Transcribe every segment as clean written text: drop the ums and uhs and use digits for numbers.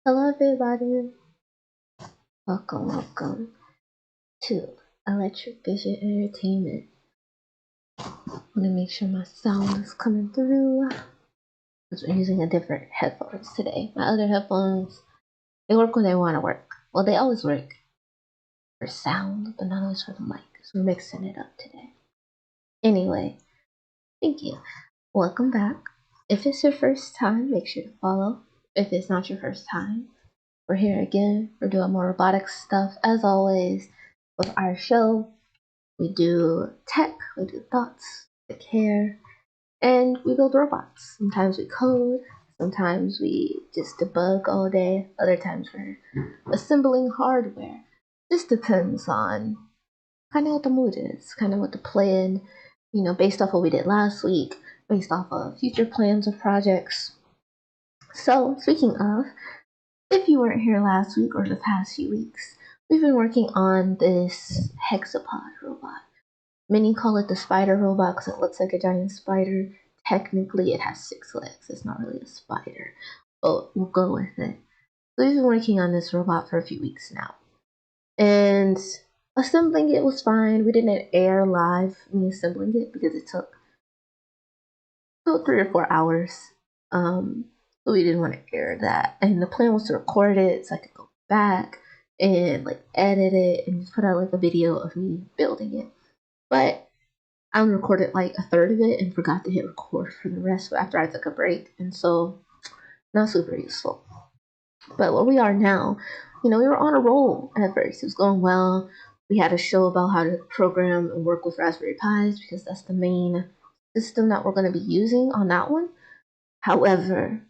Hello everybody, welcome to Electric Vision Entertainment. I want to make sure my sound is coming through because we're using a different headphones today. My other headphones, they work when they want to work. Well, they always work for sound, but not always for the mic, so we're mixing it up today. Anyway, thank you. Welcome back. If it's your first time, make sure to follow. If it's not your first time, we're here again. We're doing more robotics stuff as always. With our show, we do tech, we do thoughts, we care, and we build robots. Sometimes we code, sometimes we just debug all day, other times we're assembling hardware. Just depends on kind of what the mood is, kind of what the plan, based off what we did last week, based off of future plans of projects. So, speaking of, if you weren't here last week or the past few weeks, we've been working on this hexapod robot. Many call it the spider robot because it looks like a giant spider. Technically, it has 6 legs. It's not really a spider, but we'll go with it. So we've been working on this robot for a few weeks now. And assembling it was fine. We didn't air live me assembling it because it took 3 or 4 hours. So we didn't want to air that. And the plan was to record it so I could go back and edit it and just put out a video of me building it. But I only recorded a third of it and forgot to hit record for the rest after I took a break. And so not super useful. But where we are now, we were on a roll at first. It was going well. We had a show about how to program and work with Raspberry Pis because that's the main system that we're going to be using on that one. However,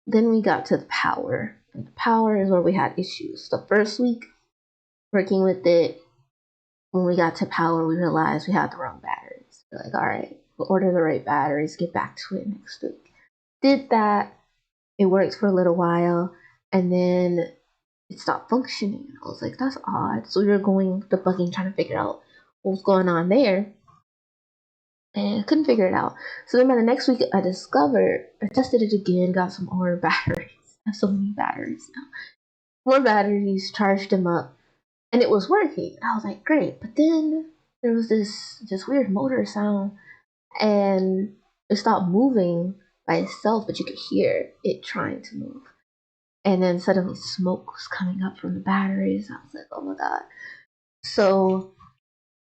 then we got to the power. And the power is where we had issues. The first week working with it, when we got to power, we realized we had the wrong batteries. We're like, all right, we'll order the right batteries, get back to it next week. Did that. It worked for a little while, and then it stopped functioning. I was like, that's odd. So we were debugging, trying to figure out what was going on there. And I couldn't figure it out. So then by the next week, I tested it again, got some more batteries. I have so many batteries now. More batteries, charged them up, and it was working. I was like, great. But then there was this weird motor sound, and it stopped moving by itself, but you could hear it trying to move. And then suddenly smoke was coming up from the batteries. I was like, oh my God. So,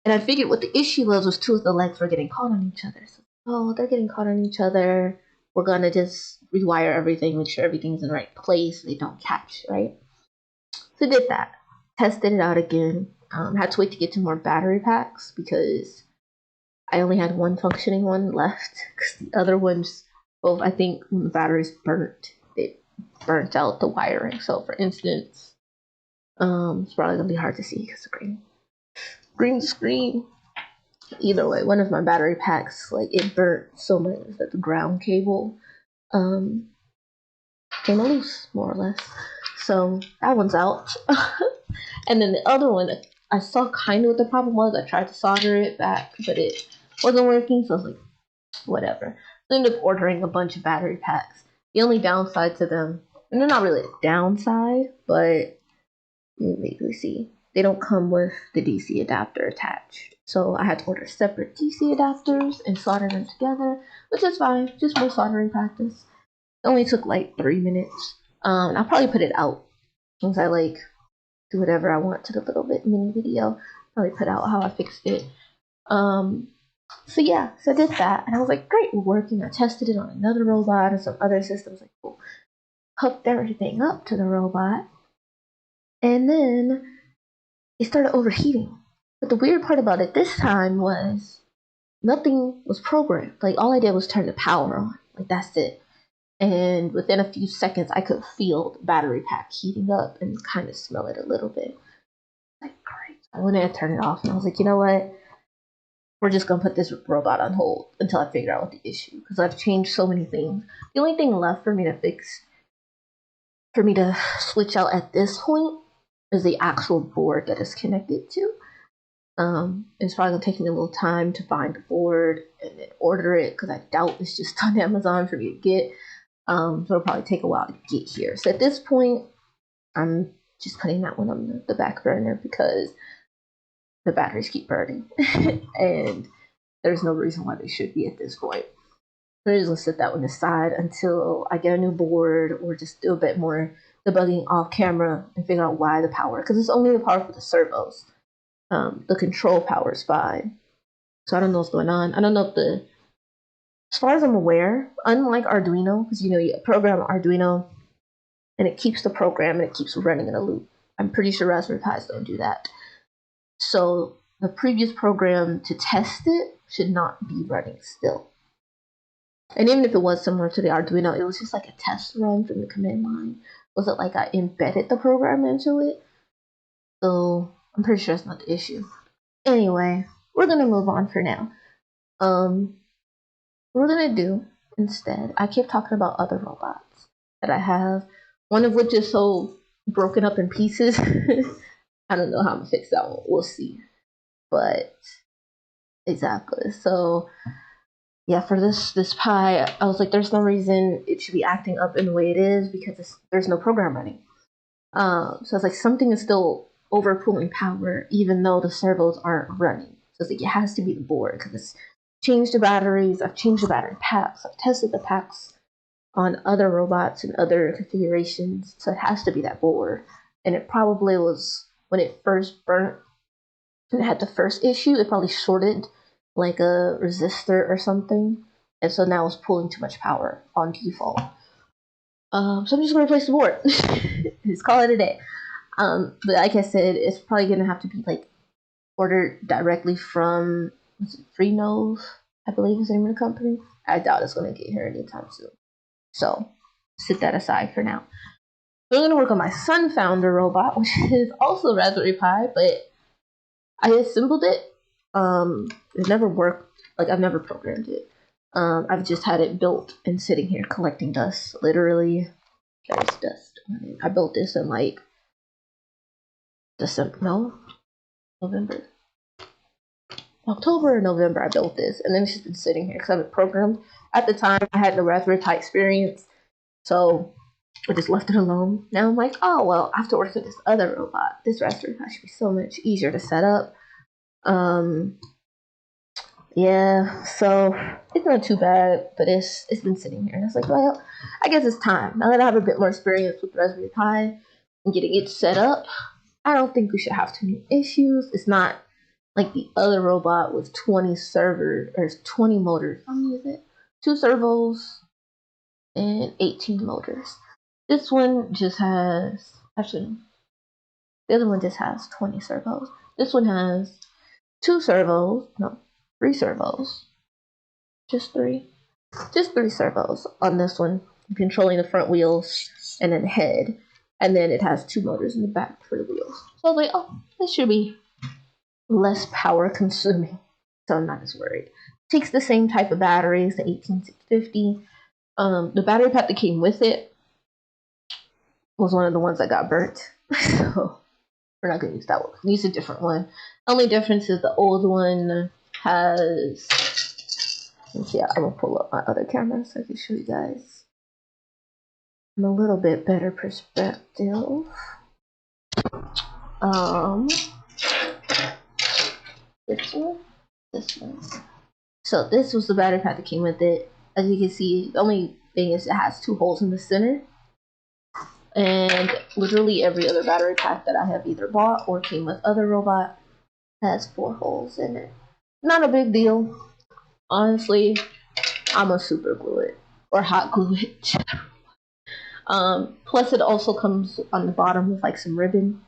and I figured what the issue was 2 of the legs were getting caught on each other. So, they're getting caught on each other. We're going to just rewire everything, make sure everything's in the right place. They don't catch, right? So I did that. Tested it out again. Had to wait to get to more battery packs because I only had one functioning one left. Because the other ones, both, I think when the batteries burnt, it burnt out the wiring. So for instance, it's probably going to be hard to see because the green screen. Either way, one of my battery packs, it burnt so much that the ground cable came loose, more or less. So that one's out. And then the other one, I saw kind of what the problem was. I tried to solder it back, but it wasn't working. So I was like, whatever. So I ended up ordering a bunch of battery packs. The only downside to them, and they're not really a downside, but you can see they don't come with the DC adapter attached. So I had to order separate DC adapters and solder them together, which is fine. Just more soldering practice. It only took 3 minutes. I'll probably put it out once I do whatever I want to the little bit mini video. Probably put out how I fixed it. So yeah, so I did that, and I was like, great, we're working. I tested it on another robot and some other systems. Cool. Hooked everything up to the robot, and then it started overheating. But the weird part about it this time was nothing was programmed. All I did was turn the power on. That's it. And within a few seconds, I could feel the battery pack heating up and kind of smell it a little bit. Great. I went in and turned it off, and I was like, you know what? We're just going to put this robot on hold until I figure out what the issue, because I've changed so many things. The only thing left for me to fix, for me to switch out at this point, is the actual board that it's connected to. It's probably going to take me a little time to find the board and then order it, because I doubt it's just on Amazon for me to get. So it'll probably take a while to get here. So at this point, I'm just putting that one on the back burner because the batteries keep burning and there's no reason why they should be at this point. So I'm just gonna set that one aside until I get a new board or just do a bit more debugging off camera and figure out why the power, because it's only the power for the servos. The control power is fine. So I don't know what's going on. I don't know if as far as I'm aware, unlike Arduino, because you program Arduino and it keeps the program and it keeps running in a loop. I'm pretty sure Raspberry Pis don't do that. So the previous program to test it should not be running still. And even if it was similar to the Arduino, it was just like a test run from the command line. Was it like I embedded the program into it? So I'm pretty sure it's not the issue. Anyway, we're gonna move on for now. What we're gonna do instead, I keep talking about other robots that I have, one of which is so broken up in pieces. I don't know how I'm gonna fix that one. We'll see. But exactly. So yeah, for this Pi, I was like, there's no reason it should be acting up in the way it is because there's no program running. So I was like, something is still overpulling power even though the servos aren't running. So it's like, it has to be the board because it's changed the batteries. I've changed the battery packs. I've tested the packs on other robots and other configurations. So it has to be that board. And it probably was when it first burnt and it had the first issue, it probably shorted like a resistor or something. And so now it's pulling too much power on default. So I'm just gonna replace the board. Just call it a day. But like I said, it's probably gonna have to be like ordered directly from Freenove, I believe is the name of the company. I doubt it's gonna get here anytime soon. So set that aside for now. So I'm gonna work on my SunFounder robot, which is also Raspberry Pi, but I assembled it. It never worked. Like I've never programmed it. I've just had it built and sitting here collecting dust. Literally, there's dust on it. I built this in like November. October or November I built this, and then it's just been sitting here because I haven't programmed. At the time, I had no Raspberry Pi experience, so I just left it alone. Now I'm like, oh well, I have to work with this other robot. This Raspberry Pi should be so much easier to set up. Yeah, so it's not too bad, but it's been sitting here, and it's like, well, I guess it's time. Now that I have a bit more experience with Raspberry Pi and getting it set up, I don't think we should have too many issues. It's not like the other robot with 20 servers or 20 motors. How many is it? 2 servos and 18 motors. This one just has, actually, the other one just has 20 servos. This one has 2 servos, no, 3 servos. Just 3 servos on this one, controlling the front wheels and then the head. And then it has 2 motors in the back for the wheels. So I was like, oh, this should be less power consuming, so I'm not as worried. It takes the same type of batteries, the 18650. The battery pack that came with it was one of the ones that got burnt, so we're not going to use that one. We use a different one. The only difference is the old one has, let's see, I'm going to pull up my other camera so I can show you guys in a little bit better perspective. This one. So this was the battery pack that came with it. As you can see, the only thing is it has 2 holes in the center. And literally every other battery pack that I have either bought or came with other robot has 4 holes in it. Not a big deal. Honestly, I'm a super glue it or hot glue it. Plus it also comes on the bottom with like some ribbon.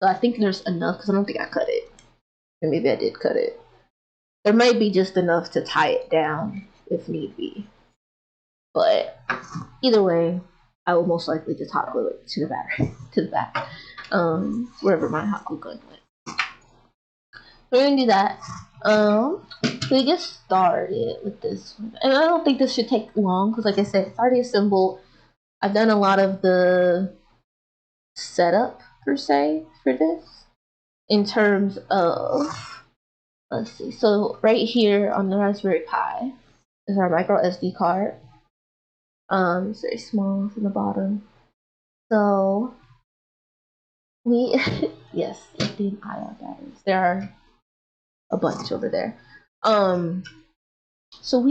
So I think there's enough because I don't think I cut it. Or maybe I did cut it. There might be just enough to tie it down if need be. But either way, I will most likely just hot glue it to the battery, to the back, wherever my hot glue gun went. We're gonna do that. So we get started with this one. And I don't think this should take long because, like I said, it's already assembled. I've done a lot of the setup, per se, for this in terms of, let's see. So right here on the Raspberry Pi is our micro SD card. It's very small from the bottom. So we yes, lithium-ion batteries. There are a bunch over there. So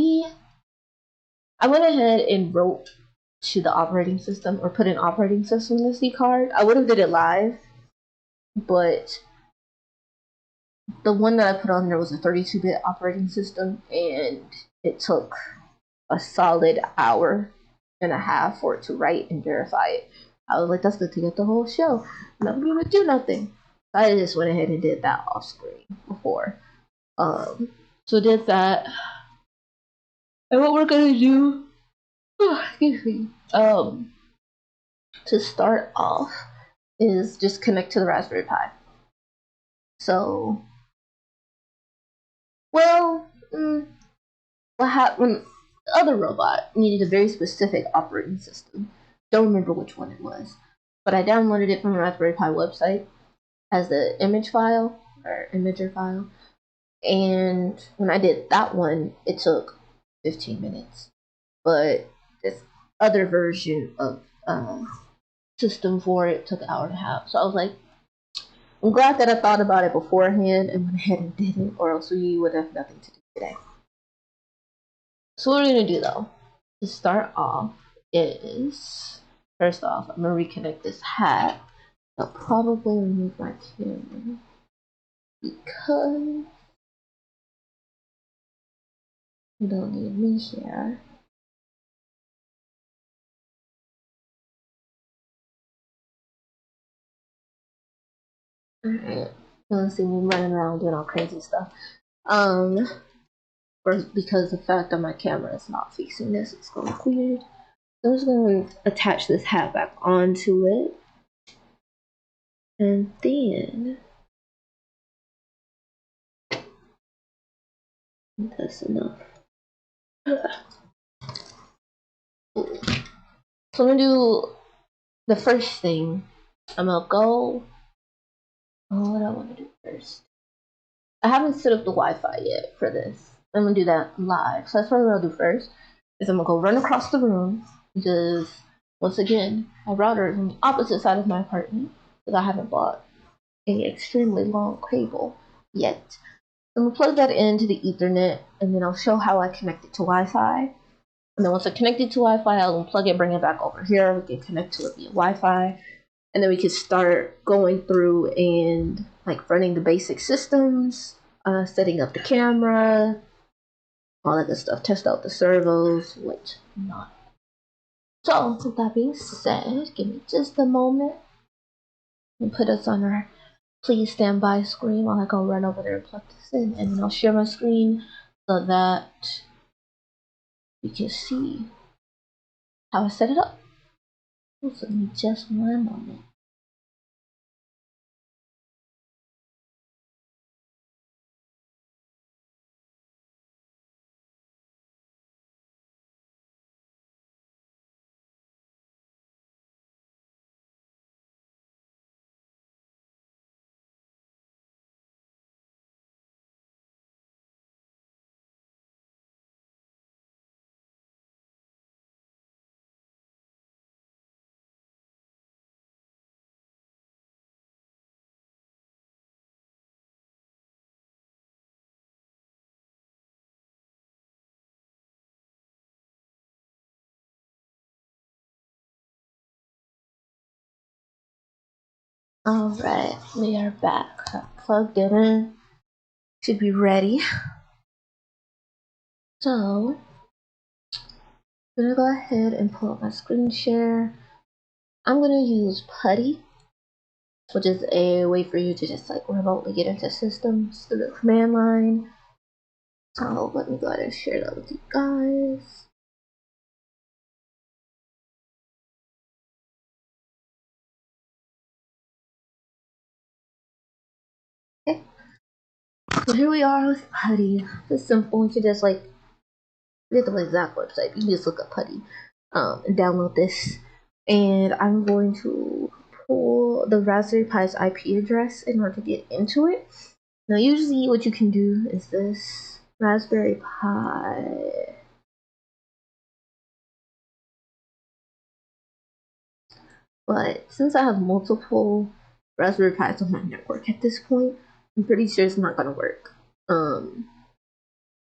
I went ahead and wrote to the operating system, or put an operating system in the SD card. I would have did it live, but the one that I put on there was a 32-bit operating system, and it took a solid hour and a half for it to write and verify it. I was like, that's good to get the whole show. I'm not gonna do nothing. I just went ahead and did that off screen before. So did that. And what we're gonna do, excuse me, to start off is just connect to the Raspberry Pi. So, well, what happened? The other robot needed a very specific operating system. Don't remember which one it was, but I downloaded it from the Raspberry Pi website as the image file or imager file. And when I did that one, it took 15 minutes. But this other version of system for it took an hour and a half. So I was like, I'm glad that I thought about it beforehand and went ahead and did it, or else we would have nothing to do today. So what we're gonna do though, to start off, is first off, I'm gonna reconnect this hat. I'll probably remove my camera because you don't need me here. Alright, you'll see me running around doing all crazy stuff. Because the fact that my camera is not facing this, it's gonna look weird. So I'm just gonna attach this hat back onto it. And then that's enough. So I'm gonna do the first thing. I'm gonna go. Oh, what do I want to do first? I haven't set up the Wi-Fi yet for this. I'm gonna do that live. So that's what I'll do first. Is I'm gonna go run across the room because once again, my router is on the opposite side of my apartment because I haven't bought an extremely long cable yet. I'm gonna plug that into the Ethernet, and then I'll show how I connect it to Wi-Fi. And then once I connect it to Wi-Fi, I'll unplug it, bring it back over here. We can connect to it via Wi-Fi, and then we can start going through and like running the basic systems, setting up the camera, all that good stuff. Test out the servos, whatnot. So with that being said, give me just a moment and put us on our please stand by screen while I go run over there and plug this in, and then I'll share my screen so that you can see how I set it up. So give me just one moment. Alright, we are back. Plugged it in. Should be ready. So, I'm gonna go ahead and pull up my screen share. I'm gonna use Putty, which is a way for you to just like remotely get into systems through the command line. So let me go ahead and share that with you guys. Okay, so here we are with Putty. It's simple. You can just like forget the exact website. You can just look up Putty and download this. And I'm going to pull the Raspberry Pi's IP address in order to get into it. Now, usually what you can do is this Raspberry Pi. But since I have multiple Raspberry Pi is on my network at this point. I'm pretty sure it's not gonna work. So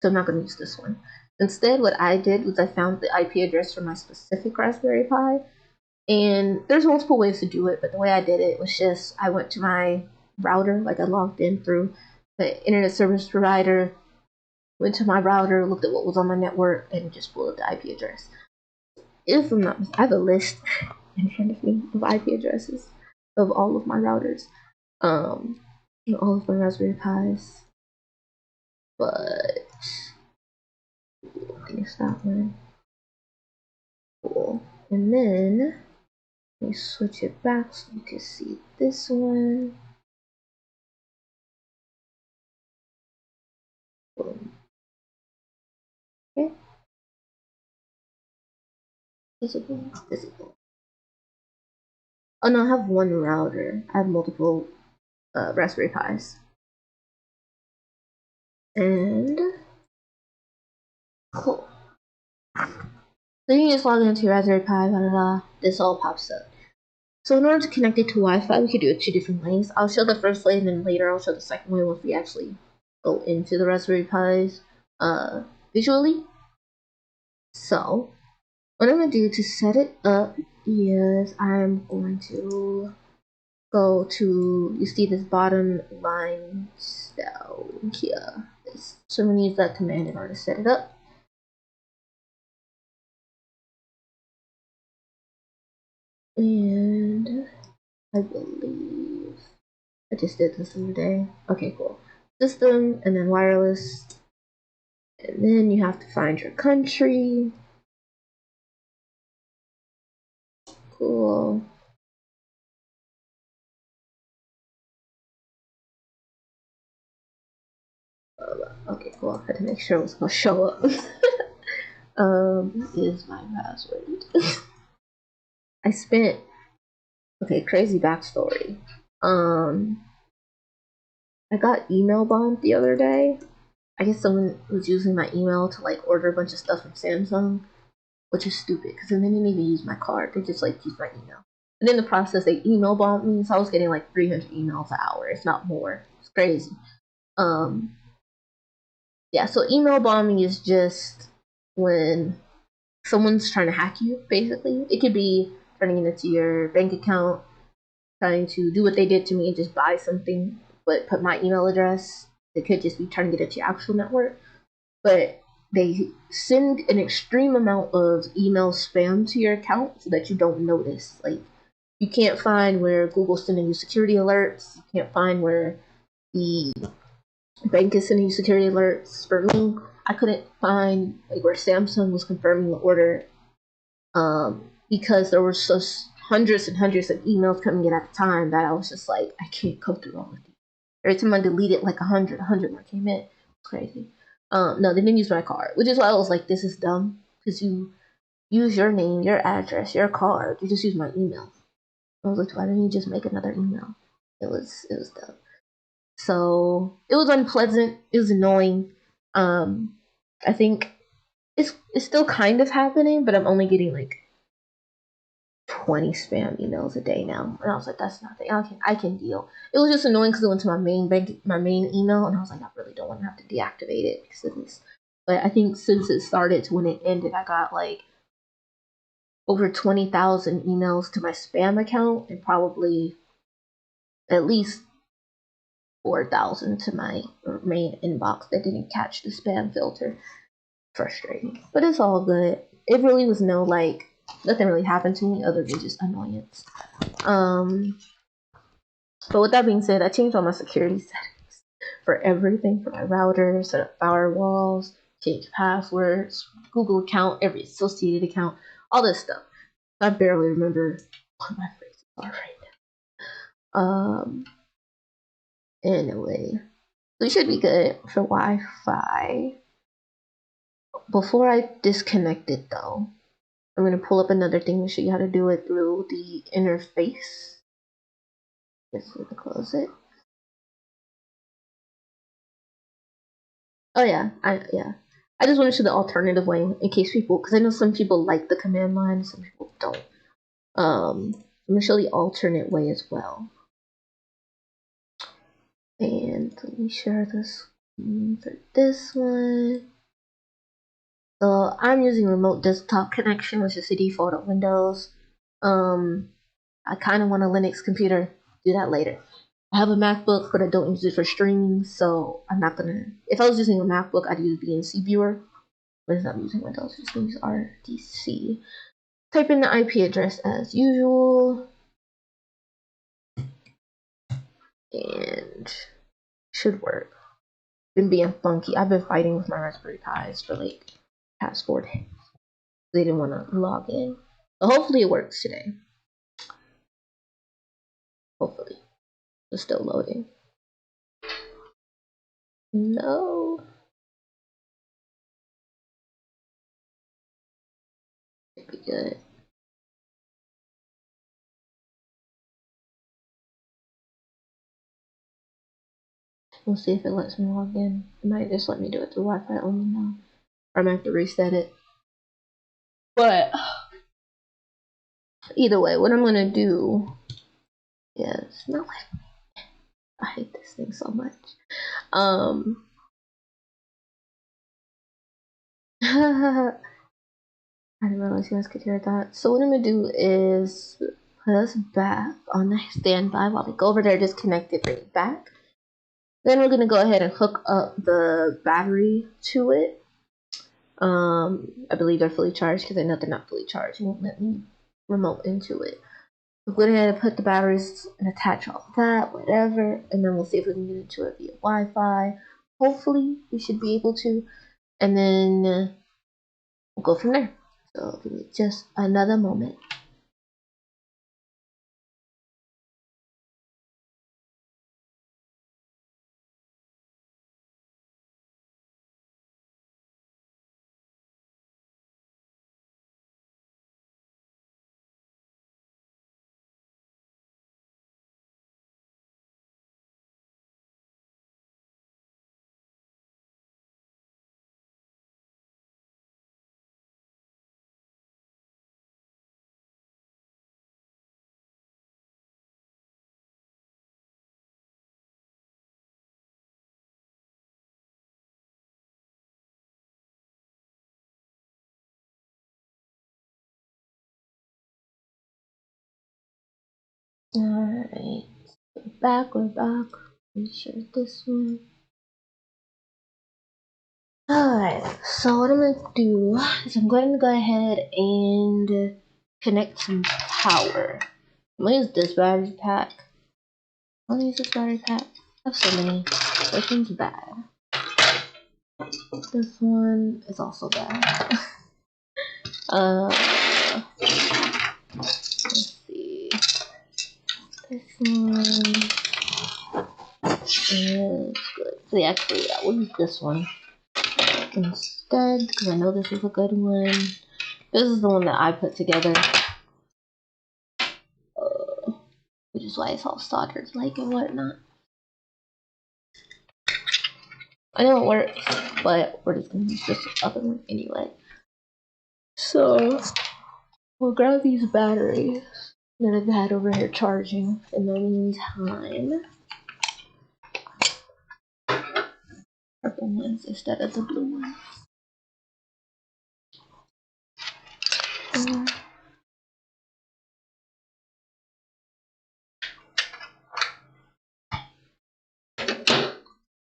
I'm not gonna use this one. Instead, what I did was I found the IP address for my specific Raspberry Pi, and there's multiple ways to do it, but the way I did it was just I went to my router, like I logged in through the internet service provider, went to my router, looked at what was on my network, and just pulled up the IP address. If I'm not, I have a list in front of me of IP addresses of all of my routers, and all of my Raspberry Pis, but I think it's that one. Cool. And then let me switch it back so you can see this one. Boom. Okay. Visible, visible. Oh no, I have one router. I have multiple Raspberry Pis. And cool. So you just log into your Raspberry Pi, blah, blah, blah. This all pops up. So in order to connect it to Wi-Fi, we could do it 2 different ways. I'll show the first way, and then later I'll show the second way once we actually go into the Raspberry Pis visually. So what I'm going to do to set it up is I'm going to go to, you see this bottom line down here. So I'm going to use that command in order to set it up. And I believe I just did this the other day. Okay, cool. System, and then wireless. And then you have to find your country. Cool. Okay, cool. I had to make sure it was gonna show up. Is my password. I spent, okay, crazy backstory. I got email bombed the other day. I guess someone was using my email to like order a bunch of stuff from Samsung, which is stupid because then they didn't even use my card. They just like used my email. And in the process, they email bombed me, so I was getting like 300 emails an hour, if not more. It's crazy. Yeah, so email bombing is just when someone's trying to hack you, basically. It could be turning it into your bank account, trying to do what they did to me and just buy something, but put my email address. It could just be trying to get into your actual network. But they send an extreme amount of email spam to your account so that you don't notice. Like, you can't find where Google's sending you security alerts. You can't find where the bank is sending you security alerts. For me, I couldn't find like where Samsung was confirming the order because there were just hundreds and hundreds of emails coming in at a time that I was just like, I can't go through all of these. Every time I deleted like 100 more came in. It's crazy. No, they didn't use my card, which is why I was like, this is dumb, because you use your name, your address, your card. You just use my email. I was like, why didn't you just make another email? It was dumb. So it was unpleasant. It was annoying. I think it's still kind of happening, but I'm only getting like 20 spam emails a day now, and I was like, that's nothing. I can deal. It was just annoying because it went to my main email, and I was like, I really don't want to have to deactivate it because of this. But I think since it started to when it ended, I got like over 20,000 emails to my spam account, and probably at least 4,000 to my main inbox that didn't catch the spam filter. Frustrating, but it's all good. It really was no like nothing really happened to me other than just annoyance. But with that being said, I changed all my security settings for everything, for my router, set up firewalls, change passwords, Google account, every associated account, all this stuff. I barely remember what my phrases are right now. Anyway, we should be good for Wi-Fi. Before I disconnect it though, I'm going to pull up another thing to show you how to do it through the interface. Just going to close it. Oh yeah, I just want to show the alternative way in case people, because I know some people like the command line, some people don't. I'm going to show the alternate way as well. let me share this for this one. So I'm using remote desktop connection, which is the default of Windows. I kind of want a Linux computer. Do that later. I have a MacBook, but I don't use it for streaming, so I'm not gonna. If I was using a MacBook, I'd use BNC Viewer. But since I'm using Windows, I'm just gonna use RDC. Type in the IP address as usual, and should work. Been being funky. I've been fighting with my Raspberry Pis for like past 4 days. They didn't want to log in, so hopefully it works today. Hopefully, it's still loading. No. Should be good. We'll see if it lets me log in. It might just let me do it through Wi-Fi only now. Or I might have to reset it. But either way, what I'm gonna do is not like I hate this thing so much. I didn't realize you guys could hear that. So what I'm gonna do is put us back on the standby while we go over there, disconnect it, bring it back. Then we're gonna go ahead and hook up the battery to it. I believe they're fully charged because I know they're not fully charged. It won't let me remote into it. We'll go ahead and put the batteries and attach all of that, whatever, and then we'll see if we can get into it via Wi-Fi. Hopefully, we should be able to, and then we'll go from there. So give me just another moment. Alright, we're back. Share this one. Alright, so what I'm going to do is I'm going to go ahead and connect some power. I'm going to use this battery pack. I'm going to use this battery pack. I have so many. This one's bad. This one is also bad. Let's see. This one is good. So yeah, actually, I will use this one instead because I know this is a good one. This is the one that I put together, which is why it's all soldered like and whatnot. I know it works, but we're just gonna use this other one anyway. So we'll grab these batteries that I've had over here charging in the meantime. Purple ones instead of the blue ones.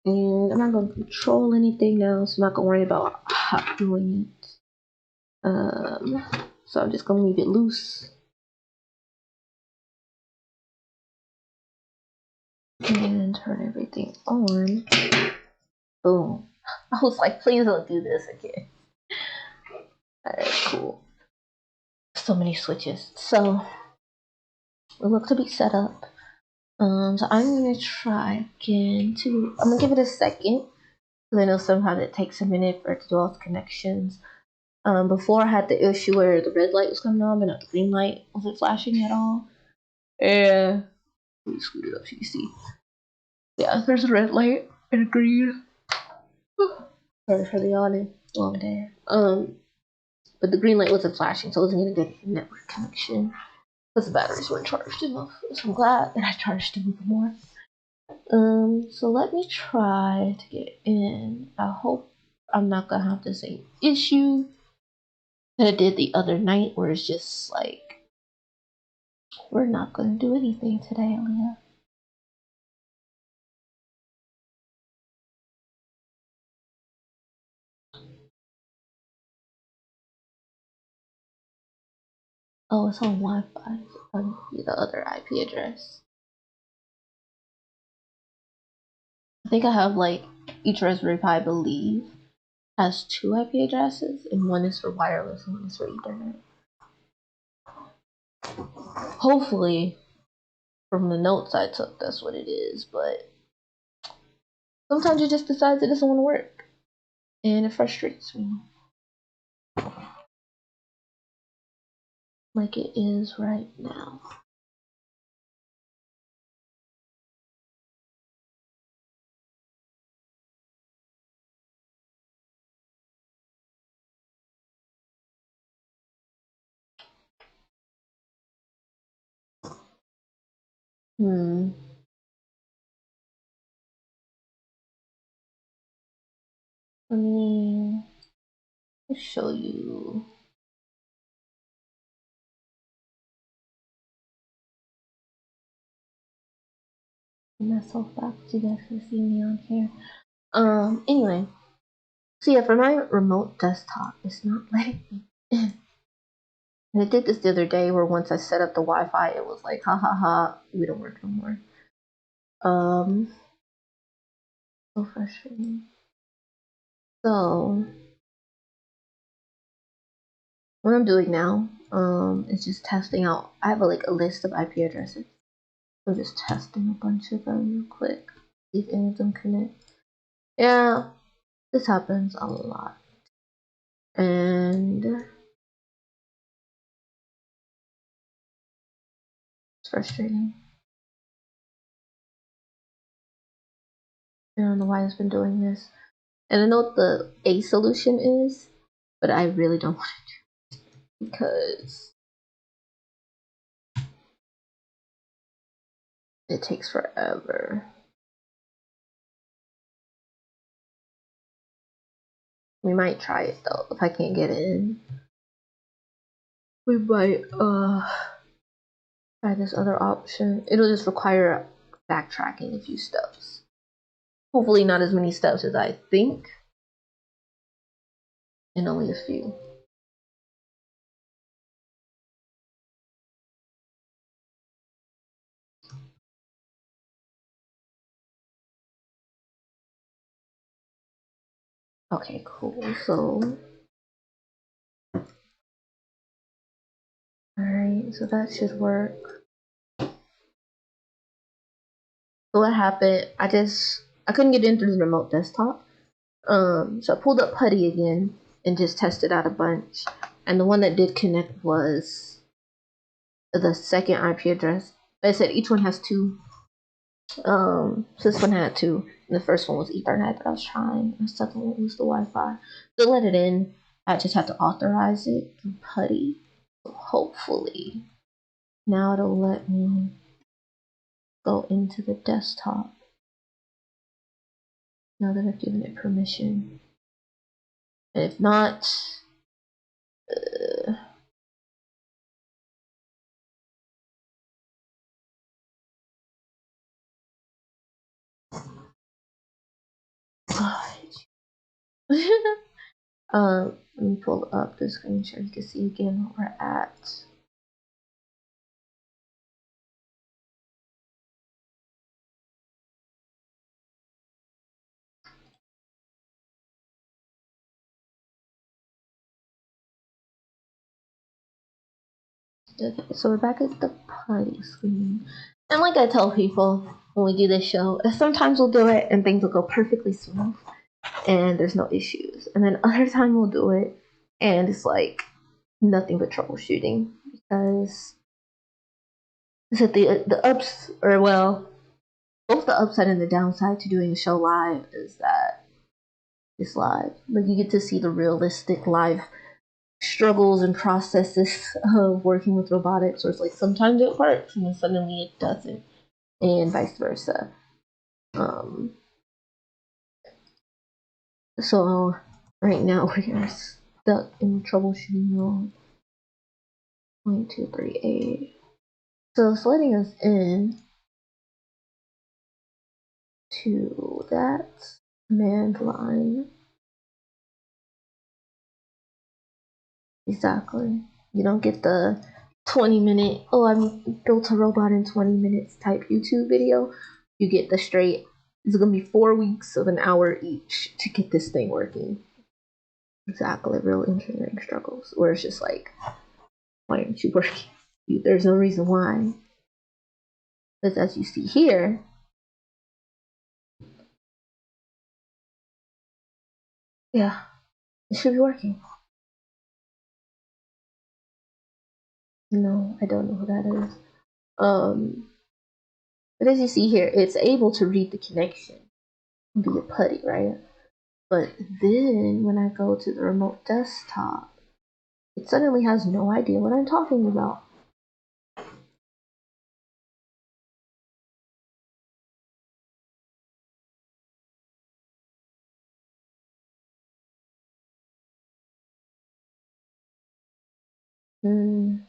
And I'm not going to control anything now, so I'm not going to worry about hot doing it. So I'm just going to leave it loose. And turn everything on. Boom. I was like, please don't do this again. Alright, cool. So many switches. So, we look to be set up. So I'm going to try again to, I'm going to give it a second. Because I know sometimes it takes a minute for it to do all the connections. Before I had the issue where the red light was coming on, but not the green light wasn't flashing at all. And let me scoot it up so you can see. Yeah, there's a red light and a green. Sorry for the yawning. Long day. But the green light wasn't flashing, so I wasn't getting a good network connection because the batteries weren't charged enough. So I'm glad that I charged them more. So let me try to get in. I hope I'm not gonna have the same issue that I did the other night, where it's just like, we're not gonna do anything today, Aleia. Oh, it's on Wi-Fi. On the other IP address. I think I have like each Raspberry Pi, I believe, has 2 IP addresses, and one is for wireless and one is for Ethernet. Hopefully, from the notes I took, that's what it is, but sometimes it just decides it doesn't want to work, and it frustrates me. Like it is right now. Let me show you. Myself back so you guys can see me on here. Anyway, so yeah, for my remote desktop, it's not letting me in. And I did this the other day, where once I set up the Wi-Fi, it was like, ha ha ha, we don't work no more. So frustrating. So what I'm doing now, is just testing out. I have a list of IP addresses. I'm just testing a bunch of them real quick, see if any of them connect. Yeah, this happens a lot, and it's frustrating. I don't know why it's been doing this, and I know what the A solution is, but I really don't want to do it because it takes forever. We might try it though. If I can't get in, we might try this other option. It'll just require backtracking a few steps. Hopefully not as many steps as I think, and only a few. Okay, cool. So, alright, so that should work. So what happened, I couldn't get in through the remote desktop. So I pulled up PuTTY again and just tested out a bunch. And the one that did connect was the second IP address. Like I said, each one has 2. So this one had 2, and the first one was Ethernet that I was trying. The second one was the Wi-Fi. To let it in, I just had to authorize it through PuTTY. So hopefully now it'll let me go into the desktop now that I've given it permission. And if not, let me pull up the screen so you can see again what we're at. Okay, so we're back at the PuTTY screen. And like I tell people when we do this show, sometimes we'll do it and things will go perfectly smooth and there's no issues. And then other time we'll do it and it's like nothing but troubleshooting, because is it the ups, or well, both the upside and the downside to doing a show live is that it's live. Like you get to see the realistic live struggles and processes of working with robotics, or it's like sometimes it works and then suddenly it doesn't, and vice versa. So right now we are stuck in troubleshooting mode. 0.238. So it's letting us in to that command line. Exactly. You don't get the 20-minute, oh, I built a robot in 20 minutes type YouTube video. You get the straight, it's going to be 4 weeks of an hour each to get this thing working. Exactly. Real engineering struggles. Where it's just like, why aren't you working? There's no reason why. Because as you see here, yeah, it should be working. No, I don't know who that is. But as you see here, it's able to read the connection via PuTTY, right? But then when I go to the remote desktop, it suddenly has no idea what I'm talking about. I'm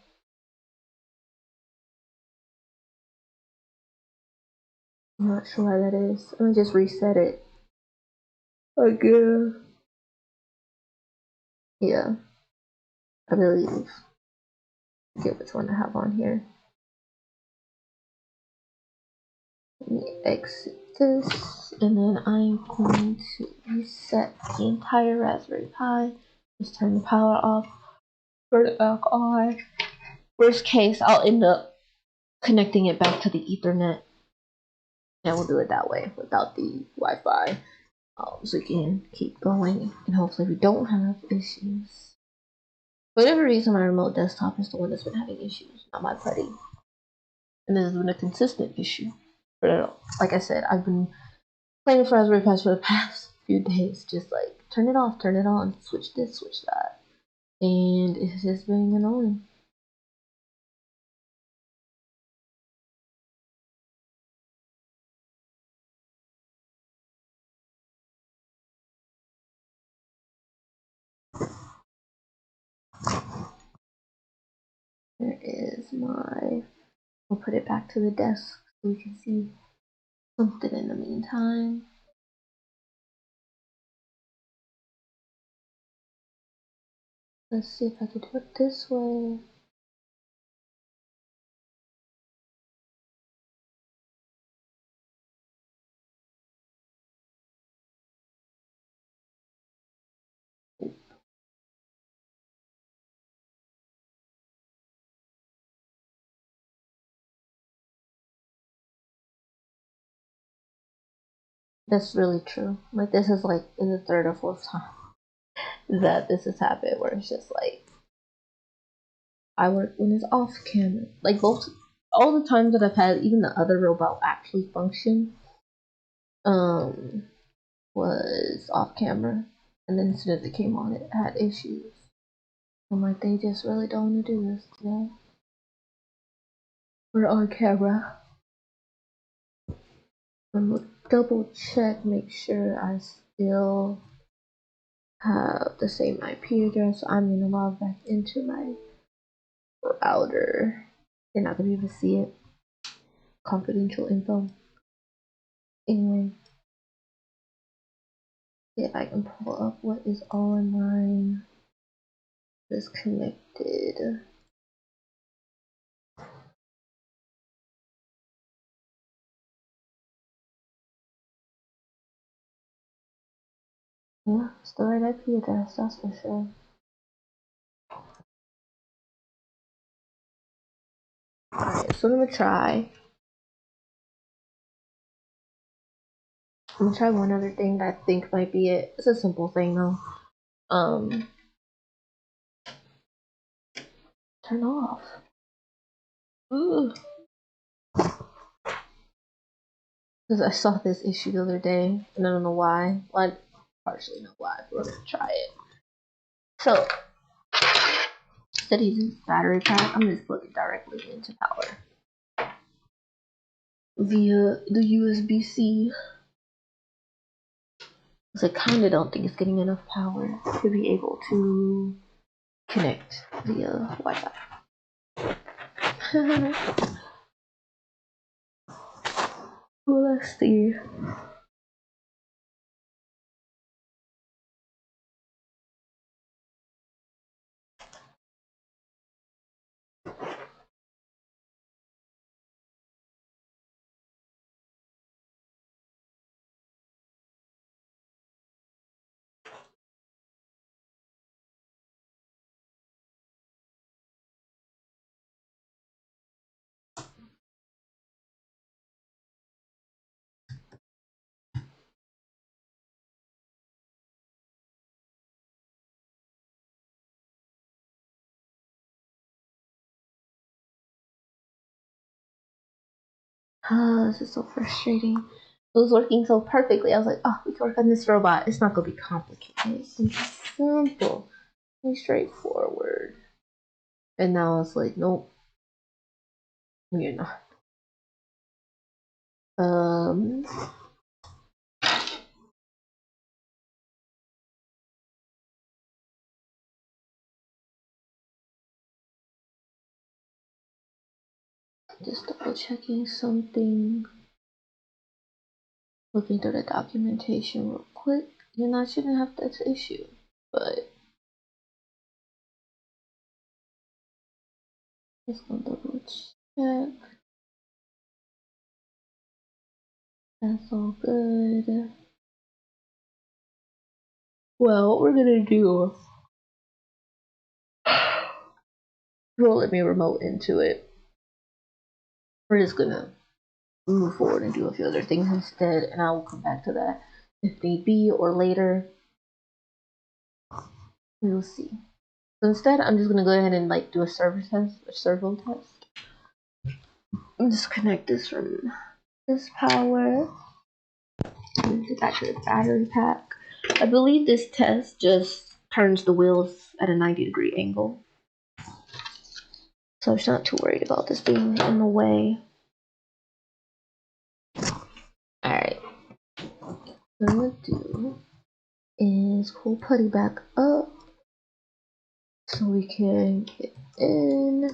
not sure why that is. Let me just reset it again. Yeah, I believe. Get which one I have on here. Let me exit this, and then I'm going to reset the entire Raspberry Pi. Just turn the power off, turn it back on. Worst case, I'll end up connecting it back to the Ethernet, and we'll do it that way without the Wi-Fi, so we can keep going, and hopefully we don't have issues. For whatever reason, my remote desktop is the one that's been having issues, not my PuTTY. And this has been a consistent issue. But like I said, I've been playing with Raspberry Pis for the past few days, just like turn it off, turn it on, switch this, switch that, and it's just been annoying. There is my. We'll put it back to the desk so we can see something in the meantime. Let's see if I can do it this way. That's really true. Like, this is like in the third or fourth time that this has happened, where it's just like I work when it's off camera. Like both, all the times that I've had even the other robot actually function, was off camera, and then as soon as it came on, it had issues. I'm like, they just really don't want to do this today. We're on camera. I'm gonna double check, make sure I still have the same IP address. I'm gonna log back into my router. You're not gonna be able to see it. Confidential info. Anyway, see if I can pull up what is on mine. Disconnected. Yeah, it's the right IP address, that's for sure. Alright, so I'm gonna try one other thing that I think might be it. It's a simple thing though. Turn off. Ooh. Because I saw this issue the other day, and I don't know why. Well, I partially know why, but we're gonna try it. So, instead of using battery pack, I'm just plug it directly into power. via the USB-C. Because I kind of don't think it's getting enough power to be able to connect via Wi-Fi. Well, let's see. This is so frustrating. It was working so perfectly. I was like, oh, we can work on this robot. It's not going to be complicated. It's going to be simple and straightforward. And now it's like, nope, you're not. Just double checking something. Looking through the documentation real quick. You're not shouldn't have this issue, but just gonna double check. That's all good. Well, what we're gonna do, we'll let me remote into it. We're just gonna move forward and do a few other things instead, and I will come back to that if need be or later. We will see. So instead, I'm just gonna go ahead and like do a servo test. I'm just connect this from this power back to the battery pack. I believe this test just turns the wheels at a 90-degree angle, so I'm not too worried about this being in the way. Alright, what I'm gonna do is pull putty back up so we can get in.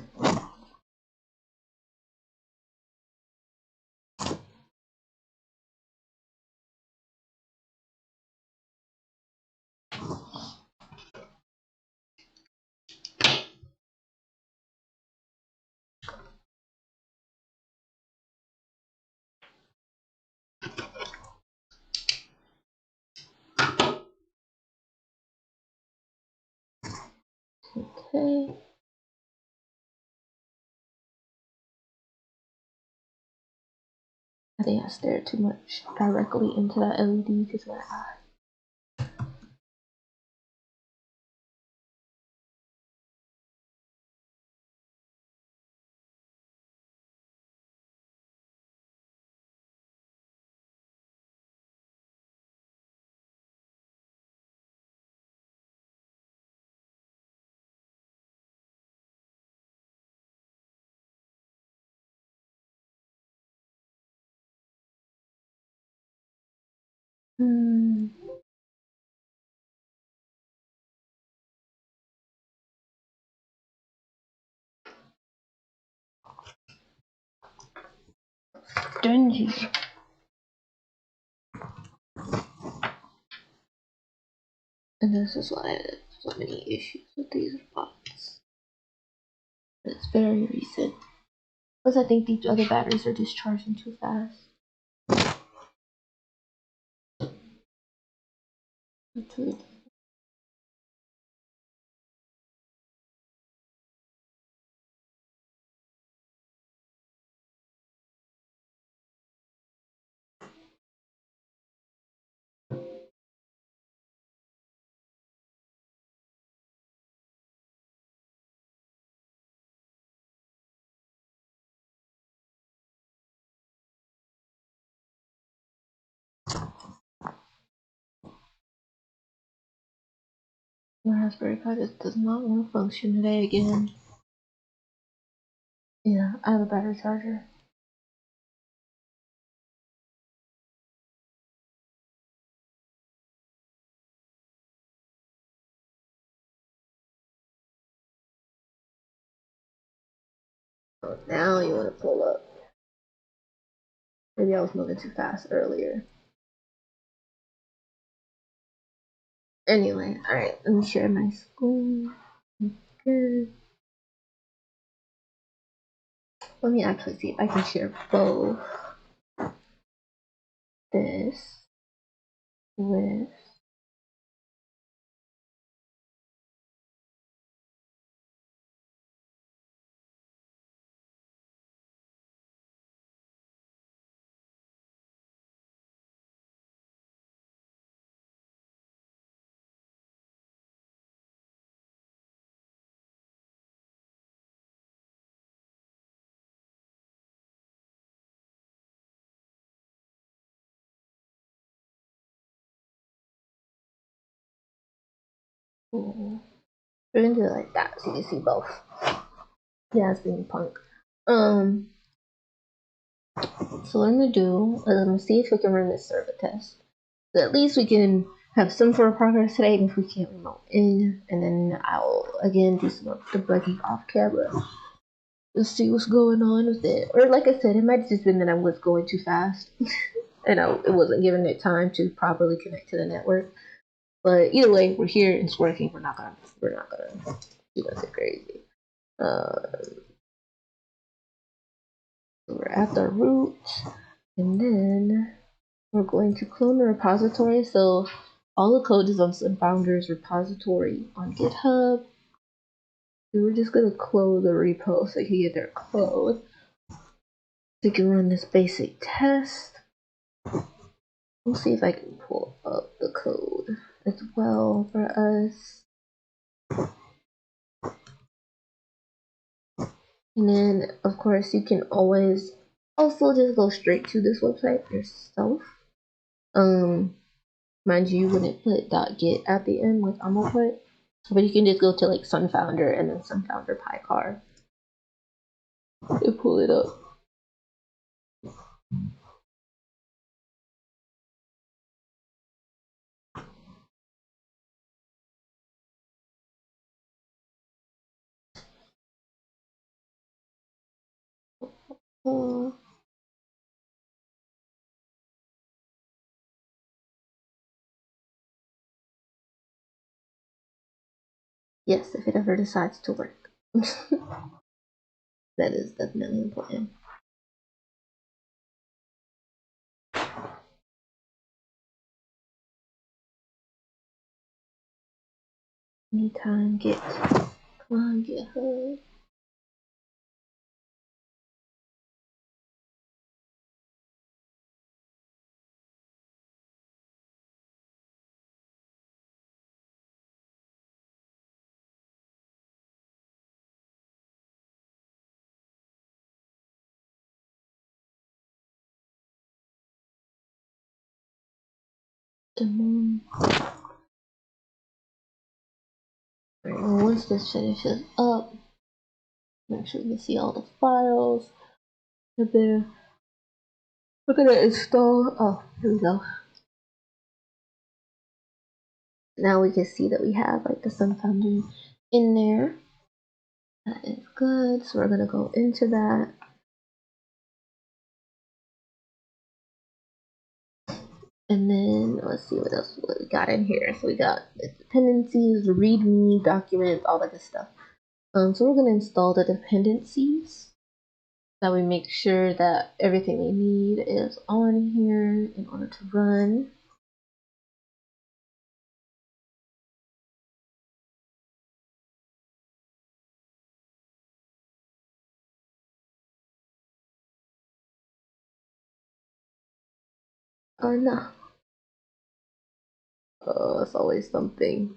Okay. I think I stared too much directly into that LED because my eye. Stingy. And this is why I have so many issues with these bots. It's very recent. Plus, I think these other batteries are discharging too fast. My Raspberry Pi just does not want to function today again. Yeah, I have a battery charger. Oh, now you want to pull up. Maybe I was moving too fast earlier. Anyway, alright, let me share my screen. Good. Let me actually see if I can share both this with we're gonna do it like that so you can see both. Yeah, it's being punk. So what I'm gonna do is I'm gonna see if we can run this server test. So at least we can have some sort of progress today, even if we can't remote in, and then I'll again do some debugging off camera. Let's see what's going on with it. Or like I said, it might have just been that I was going too fast and it wasn't giving it time to properly connect to the network. But either way, we're here and it's working. We're not gonna do nothing crazy. So we're at the root, and then we're going to clone the repository. So all the code is on SunFounder's repository on GitHub. And we're just gonna clone the repo so you can get their code. So you can run this basic test. We'll see if I can pull up the code as well for us. And then, of course, you can always also just go straight to this website yourself. Mind you wouldn't put .git at the end like I'm gonna put, but you can just go to like SunFounder and then SunFounder PyCar and pull it up. Yes, if it ever decides to work. That is definitely important. Anytime, come on, GitHub. Once this finishes up, make sure you can see all the files. And then we're gonna install. Oh, here we go. Now we can see that we have like the SunFounder in there. That is good. So we're gonna go into that. And then let's see what else we got in here. So we got the dependencies, the README documents, all that good stuff. So we're gonna install the dependencies. That we make sure that everything we need is on here in order to run. Oh no. Oh, it's always something.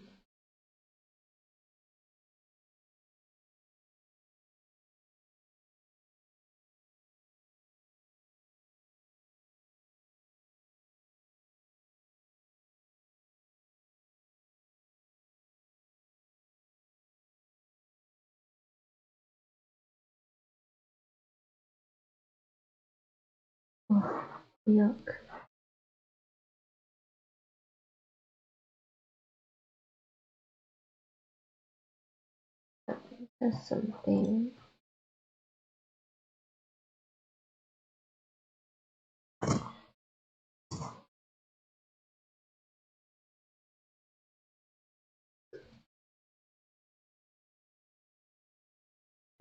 Oh, yuck. That's something.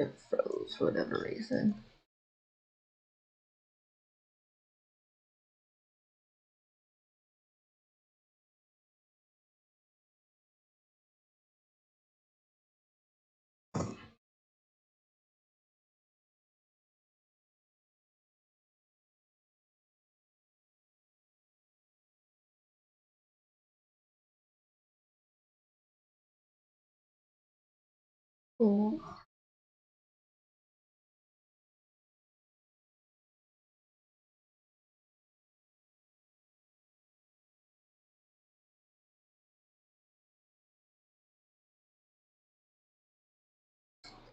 It froze for whatever reason. Cool.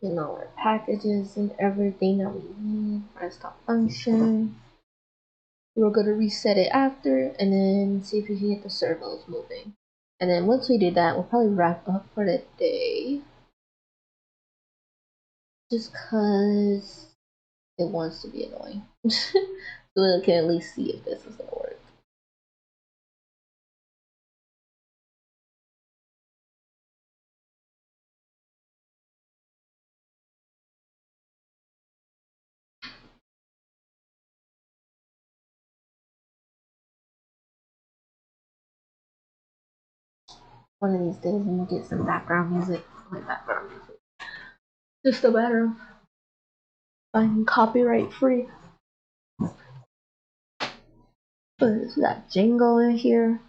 You know, our packages and everything that we need. Press stop function. We're going to reset it after and then see if we can get the servos moving. And then once we do that, we'll probably wrap up for the day. Just because it wants to be annoying. So we can at least see if this is going to work. One of these days, I'm going to get some background music. Background music. Just a matter of finding copyright free. But is that jingle in here?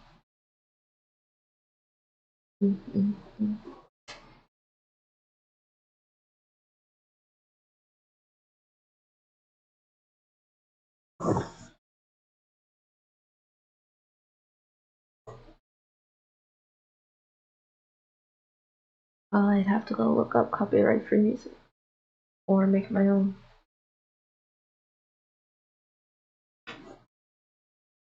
I'd have to go look up copyright free music or make my own.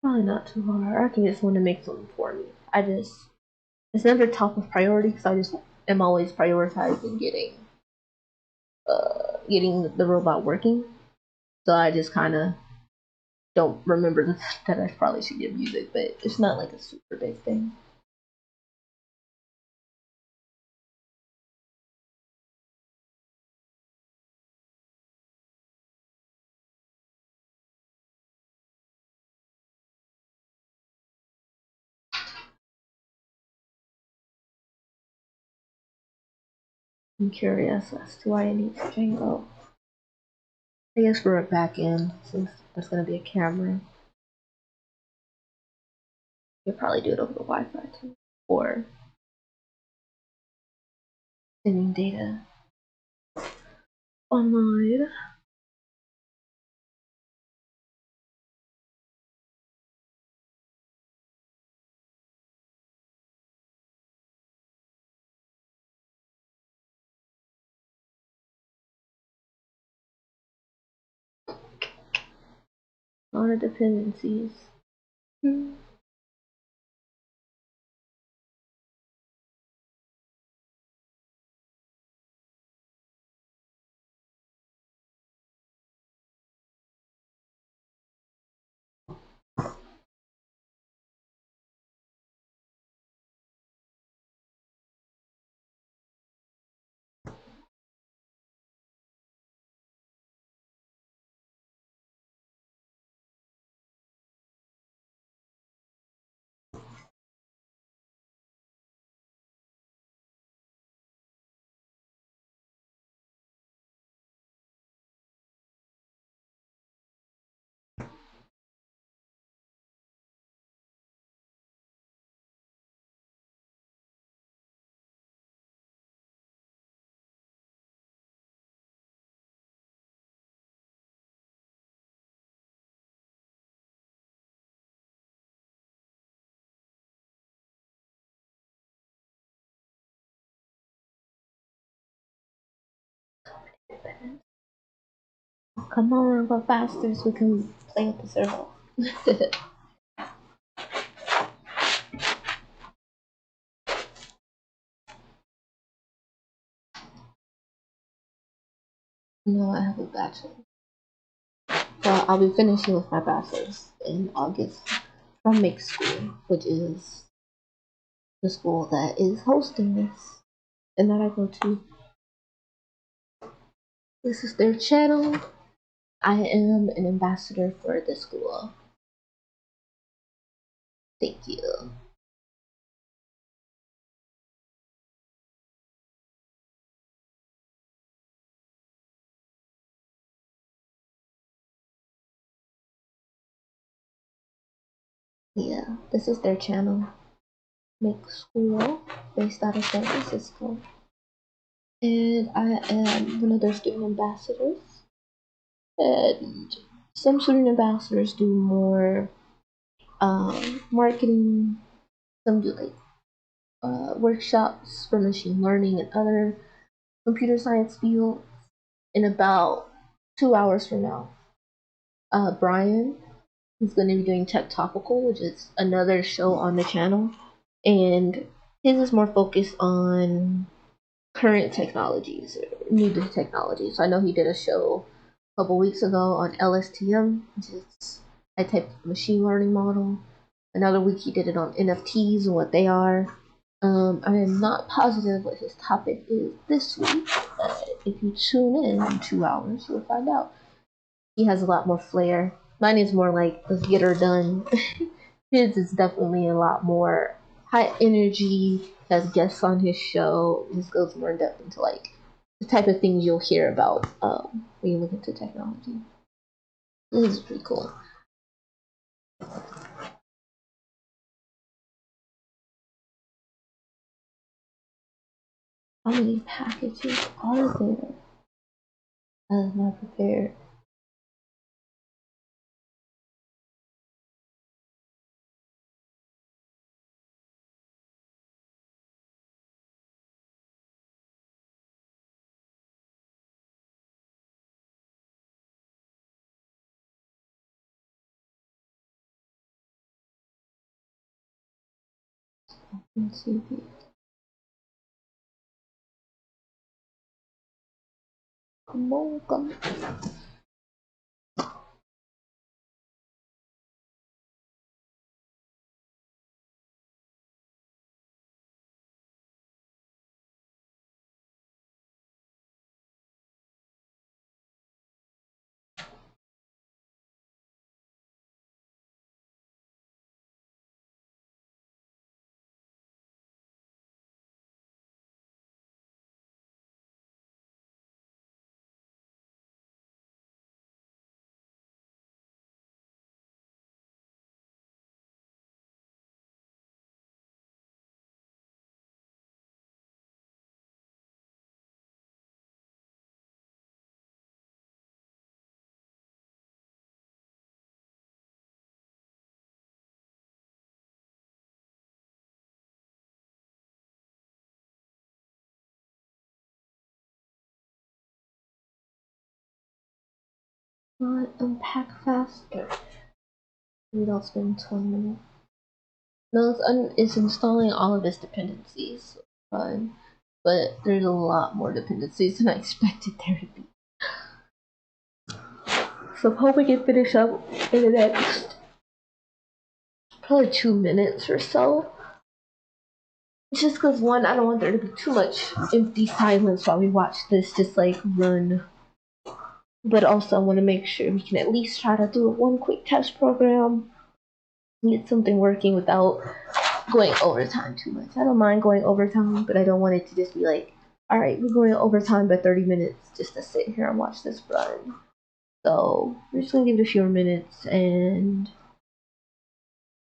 Probably not too hard. I can just want to make something for me. It's never top of priority because I just am always prioritizing getting the robot working. So I just kind of don't remember that I probably should get music, but it's not like a super big thing. I'm curious as to why it needs Django. I guess for a back end, since there's going to be a camera, you'll probably do it over the Wi-Fi too, or sending data online. A lot of dependencies. Come on, go faster so we can play with the servo. No, I have a bachelor. Well, I'll be finishing with my bachelor's in August from Make School, which is the school that is hosting this and that I go to. This is their channel. I am an ambassador for the school. Thank you. Yeah, this is their channel. Make School, based out of San Francisco. And I am one of their student ambassadors. And some student ambassadors do more marketing, some do like workshops for machine learning and other computer science fields. In about 2 hours from now, Brian is going to be doing Tech Topical, which is another show on the channel, and his is more focused on current technologies, or new technologies. So I know he did a show a couple weeks ago on LSTM, which is a type of machine learning model. Another week he did it on NFTs and what they are. I am not positive what his topic is this week, but if you tune in 2 hours, you'll find out. He has a lot more flair. Mine is more like, let's get her done. His is definitely a lot more high energy, has guests on his show. This goes more in depth into like the type of things you'll hear about when you look into technology. This is pretty cool. How many packages are there? I was not prepared. Let's see. Come on, come on. Unpack faster. We don't spend 20 minutes. No, it's installing all of its dependencies. Fine. But there's a lot more dependencies than I expected there to be. So I'm hoping we can finish up in the next probably 2 minutes or so. Just because, one, I don't want there to be too much empty silence while we watch this just like run. But also, I want to make sure we can at least try to do one quick test program and get something working without going overtime too much. I don't mind going overtime, but I don't want it to just be like, alright, we're going overtime by 30 minutes just to sit here and watch this run. So we're just gonna give it a few more minutes and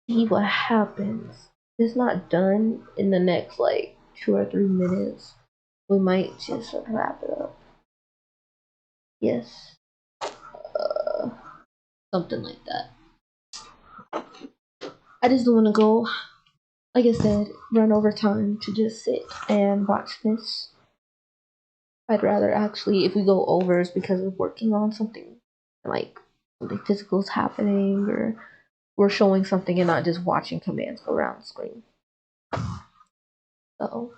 see what happens. If it's not done in the next like 2 or 3 minutes, we might just wrap it up. Yes. Something like that. I just don't want to go, like I said, run overtime to just sit and watch this. I'd rather actually, if we go over, it's because we're working on something, like something physical is happening, or we're showing something and not just watching commands go around the screen. So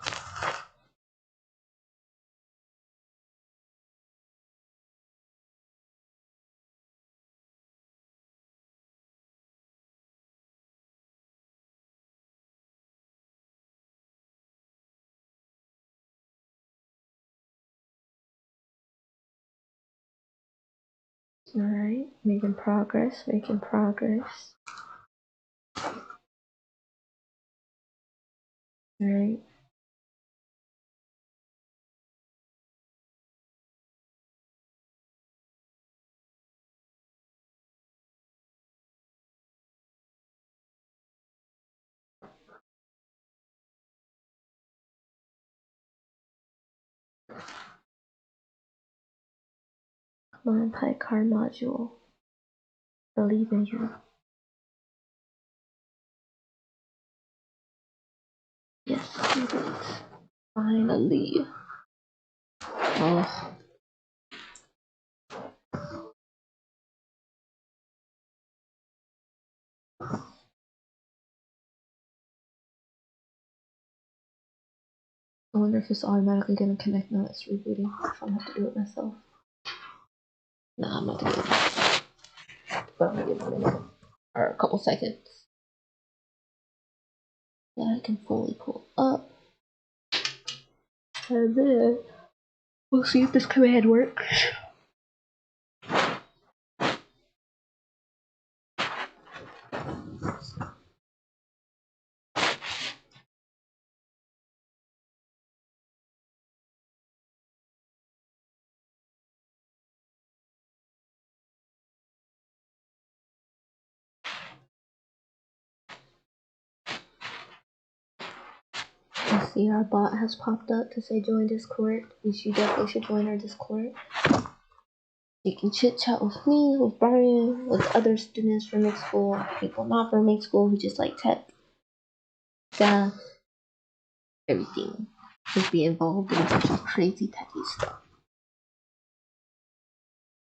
Alright, making progress, making progress. Alright. Come on, Pi Car module. Believe in you. Yes, you did. Finally. Oh. I wonder if it's automatically gonna connect now it's rebooting. If I'm gonna have to do it myself. Nah, I'm not doing it. But I'm gonna give it a minute. Or a couple seconds. That I can fully pull up. And then we'll see if this command works. I see our bot has popped up to say join Discord. You definitely should join our Discord. You can chit chat with me, with Brian, with other students from mixed school, people not from mixed school who just like tech stuff, everything. Just be involved in a bunch of crazy techie stuff.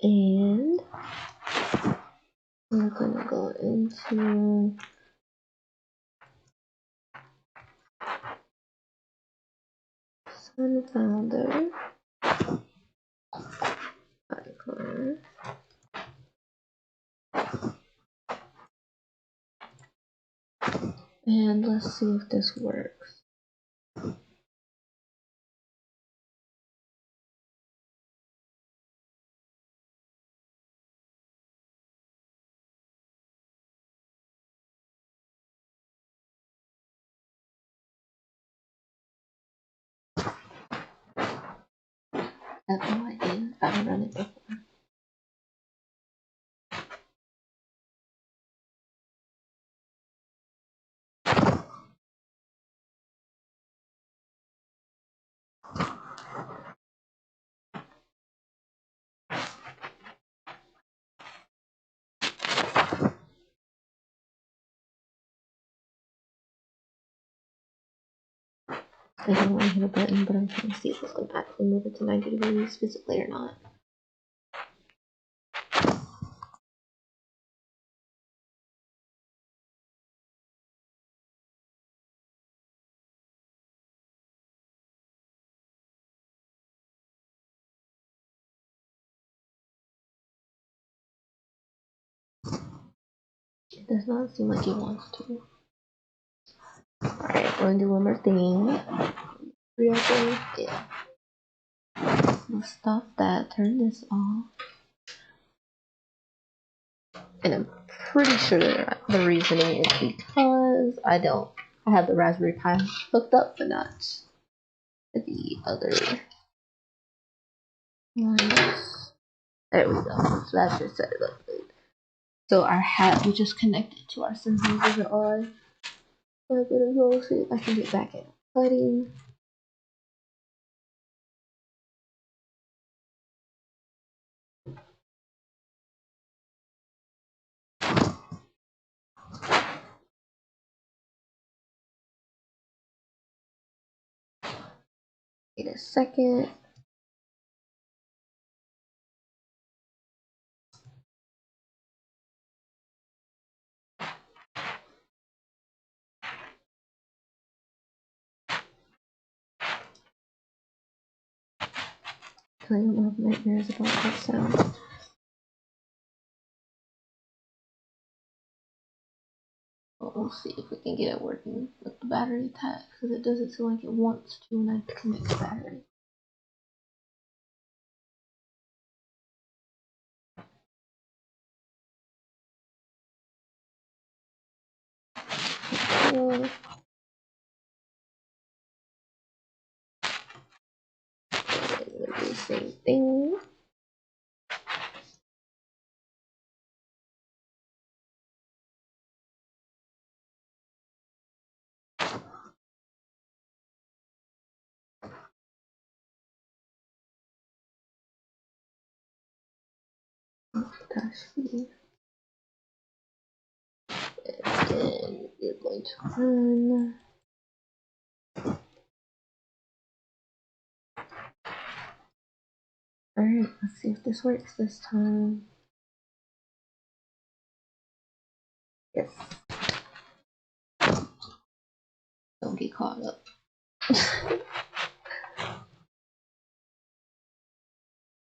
And we're gonna go into SunFounder icon. And let's see if this works. I have no idea. I haven't run it before. I don't want to hit a button, but I'm trying to see if it's going to actually move it to 90 degrees physically or not. It does not seem like it wants to. Alright, we're going to do one more thing. Reopen. Yeah. Let's stop that. Turn this off. And I'm pretty sure that the reasoning is because I have the Raspberry Pi hooked up, but not the other ones. There we go. So that should set it up good. So our hat, we just connected to our SunFounder on. I'm gonna go see if I can get back in lighting. Wait a second. I don't have nightmares about that sound. But we'll see if we can get it working with the battery pack, because it doesn't seem like it wants to when I connect the battery. Cool. We'll do the same thing. And we're going to run. Alright, let's see if this works this time. Yes. Don't get caught up.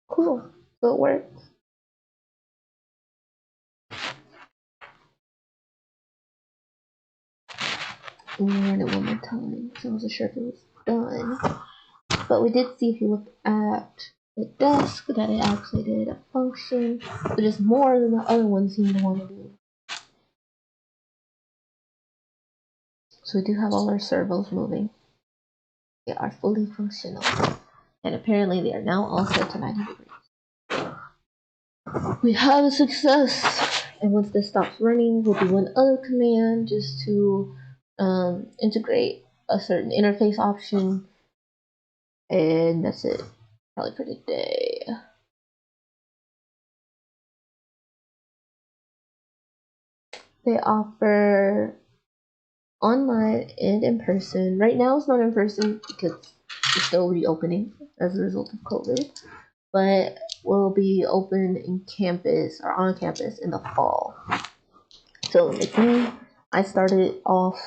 Cool. So it worked. And we'll run it one more time. So I wasn't sure if it was done. But we did see if you looked at the desk that it actually did a function, but just more than the other one seemed to want to do. So we do have all our servos moving. They are fully functional. And apparently they are now all set to 90 degrees. We have a success. And once this stops running, we'll do one other command just to integrate a certain interface option. And that's it, probably for today. They offer online and in person. Right now it's not in person because it's still reopening as a result of COVID, but will be open in campus or on campus in the fall. So like me, I started off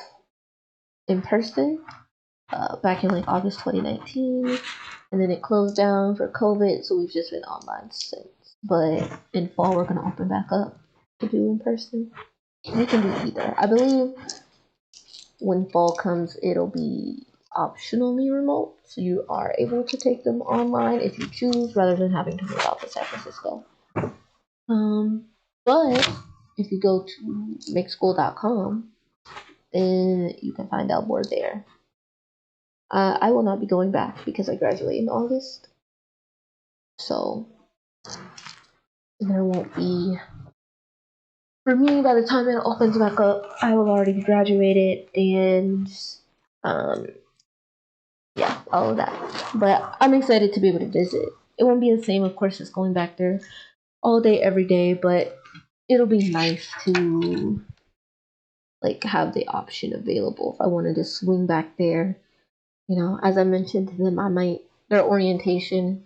in person back in like August 2019, and then it closed down for COVID, so we've just been online since. But in fall we're gonna open back up to do in person. We can do either. I believe when fall comes, it'll be optionally remote, so you are able to take them online if you choose, rather than having to move out to San Francisco. But if you go to makeschool.com, then you can find out more there. I will not be going back because I graduate in August, so there won't be. For me, by the time it opens back up, I will already be graduated, and yeah, all of that. But I'm excited to be able to visit. It won't be the same, of course, as going back there all day, every day, but it'll be nice to like have the option available if I wanted to swing back there. You know, as I mentioned to them, their orientation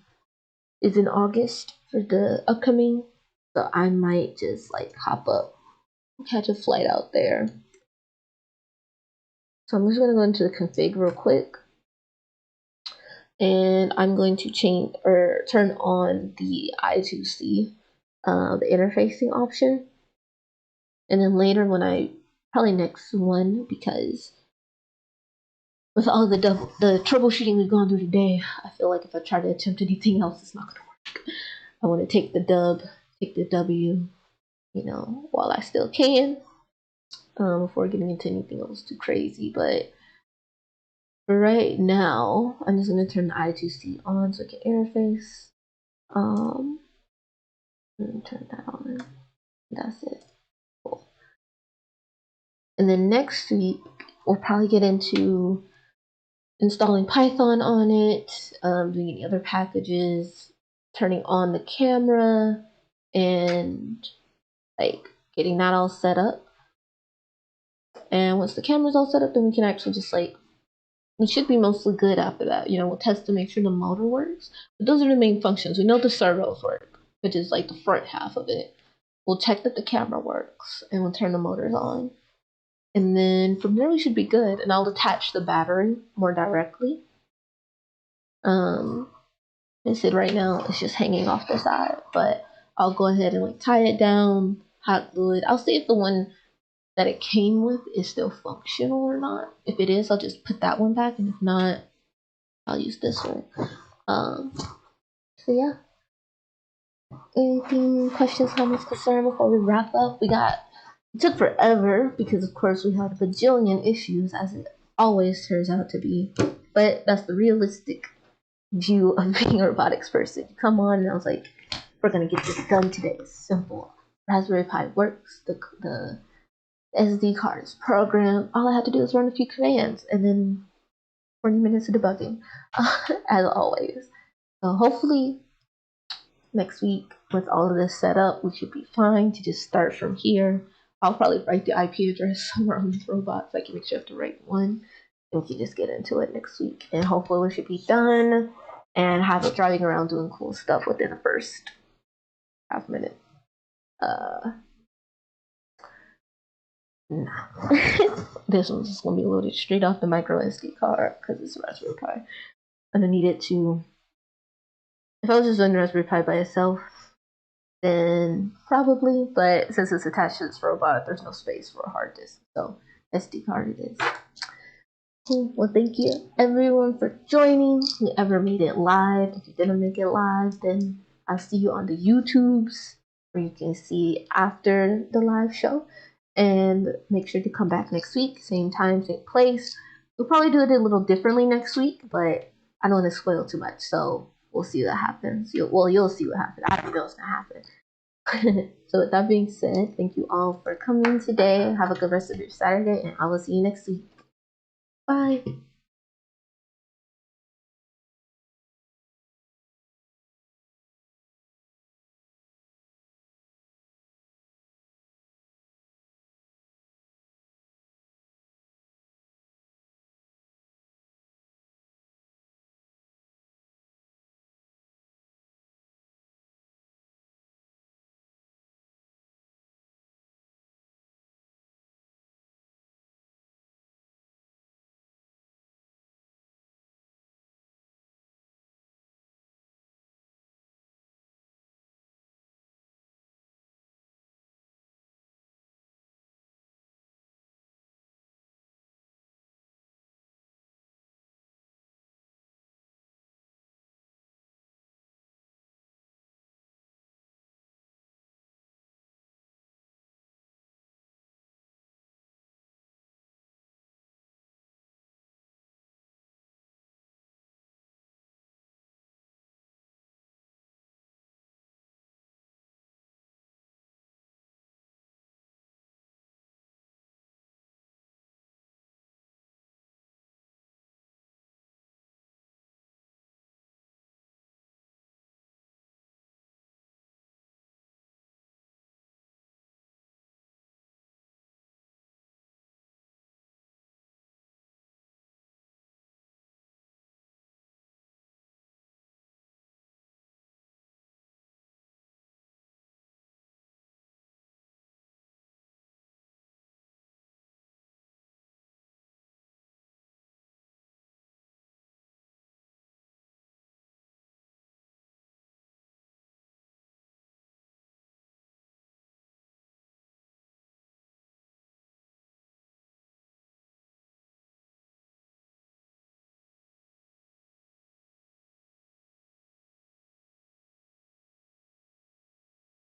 is in August for the upcoming, so I might just like hop up, catch a flight out there. So I'm just gonna go into the config real quick, and I'm going to change or turn on the I2C, the interfacing option, and then later when probably next one, because with all the troubleshooting we've gone through today, I feel like if I try to attempt anything else, it's not gonna work. I want to take the W, you know, while I still can, before getting into anything else too crazy. But for right now, I'm just gonna turn the I2C on so I can interface. I'm gonna turn that on. That's it. Cool. And then next week, we'll probably get into installing Python on it, doing any other packages, turning on the camera, and like getting that all set up. And once the camera's all set up, then we can actually just like, we should be mostly good after that. You know, we'll test to make sure the motor works. But those are the main functions. We know the servos work, which is like the front half of it. We'll check that the camera works, and we'll turn the motors on. And then from there we should be good. And I'll attach the battery more directly. I said right now it's just hanging off the side, but I'll go ahead and like tie it down, hot glue it. I'll see if the one that it came with is still functional or not. If it is, I'll just put that one back, and if not, I'll use this one. So yeah. Anything, questions, comments, concern before we wrap up? We got It took forever because, of course, we had a bajillion issues, as it always turns out to be. But that's the realistic view of being a robotics person. You come on, and I was like, we're going to get this done today. It's simple. Raspberry Pi works. The SD card is programmed. All I had to do is run a few commands, and then 20 minutes of debugging, as always. So hopefully next week, with all of this set up, we should be fine to just start from here. I'll probably write the IP address somewhere on this robot so I can make sure I have to write one. And we can just get into it next week. And hopefully we should be done and have it driving around doing cool stuff within the first half minute. Nah. This one's just going to be loaded straight off the micro SD card because it's a Raspberry Pi. I'm going to need it to, if I was just doing Raspberry Pi by itself, then probably, but since it's attached to this robot, there's no space for a hard disk, so SD card it is. Cool. Well, thank you everyone for joining. Whoever made it live. If you didn't make it live, then I'll see you on the YouTubes where you can see after the live show. And make sure to come back next week, same time, same place. We'll probably do it a little differently next week, but I don't want to spoil too much, so we'll see what happens. You'll see what happens. I don't know what's gonna happen. So with that being said, thank you all for coming today. Have a good rest of your Saturday, and I will see you next week. Bye.